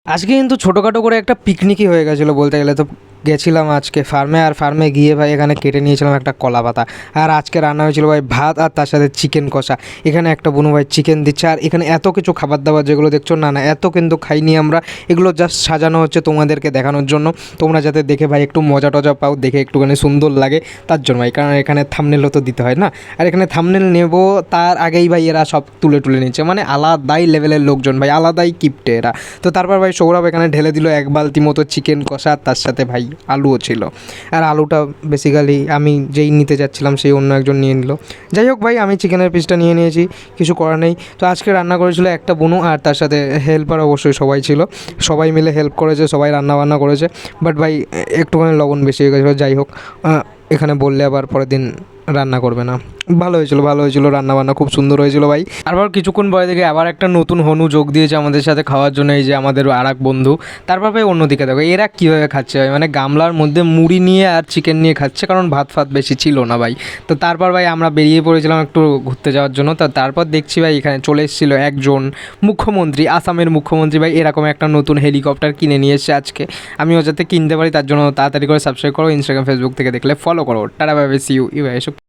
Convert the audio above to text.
আজকে কিন্তু ছোটোখাটো করে একটা পিকনিকই হয়ে গেছিলো বলতে গেলে। তো গেছিলাম আজকে ফার্মে, আর ফার্মে গিয়ে ভাই এখানে কেটে নিয়েছিলাম একটা কলা পাতা। আর আজকে রান্না হয়েছিল ভাই ভাত আর তার সাথে চিকেন কষা। এখানে একটা বুনু ভাই চিকেন দিচ্ছে, আর এখানে এত কিছু খাবার দাবার যেগুলো দেখছো না না এত কিন্তু খাইনি আমরা। এগুলো জাস্ট সাজানো হচ্ছে তোমাদেরকে দেখানোর জন্য, তোমরা যাতে দেখে ভাই একটু মজা টজা পাও, দেখে একটুখানি সুন্দর লাগে তার জন্য ভাই। কারণ এখানে থাম্বনেলও তো দিতে হয় না, আর এখানে থাম্বনেল নেব তার আগেই ভাই এরা সব তুলে তুলে নিচ্ছে, মানে আলাদাই লেভেলের লোকজন ভাই, আলাদাই কিপটে এরা। তো তারপর ভাই সৌরভ এখানে ঢেলে দিল এক বালতি মতো চিকেন কষা, তার সাথে ভাই আলুও ছিল। আর আলুটা বেসিক্যালি আমি যেই নিতে যাচ্ছিলাম সেই অন্য একজন নিয়ে নিল। যাই হোক ভাই, আমি চিকেনের পিসটা নিয়ে নিয়েছি, কিছু করার নেই। তো আজকে রান্না করেছিল একটা বুনু, আর তার সাথে হেল্পার অবশ্যই সবাই ছিল, সবাই মিলে হেল্প করেছে, সবাই রান্না বান্না করেছে। বাট ভাই একটুখানি লবণ বেশি হয়ে গেছিলো। যাই হোক, এখানে বললে আবার পরের দিন রান্না করবে না। ভালো হয়েছিল, ভালো হয়েছিল, রান্নাবান্না খুব সুন্দর হয়েছিল ভাই। আবার কিছুক্ষণ পরে দেখে আবার একটা নতুন হনু যোগ দিয়েছে আমাদের সাথে খাওয়ার জন্য, এই যে আমাদের আর এক বন্ধু। তারপর ভাই অন্যদিকে দেখো এরা কীভাবে খাচ্ছে ভাই, মানে গামলার মধ্যে মুড়ি নিয়ে আর চিকেন নিয়ে খাচ্ছে, কারণ ভাত ফাত বেশি ছিল না ভাই। তো তারপর ভাই আমরা বেরিয়ে পড়েছিলাম একটু ঘুরতে যাওয়ার জন্য। তো তারপর দেখছি ভাই এখানে চলে এসেছিলো একজন মুখ্যমন্ত্রী, আসামের মুখ্যমন্ত্রী ভাই, এরকম একটা নতুন হেলিকপ্টার কিনে নিয়ে এসেছে আজকে। আমিও যাতে কিনতে পারি তার জন্য তাড়াতাড়ি করে সাবস্ক্রাইব করো, ইনস্টাগ্রাম ফেসবুক থেকে দেখলে ফলো করো। টাটা বাই বাই, সি ইউ। এসব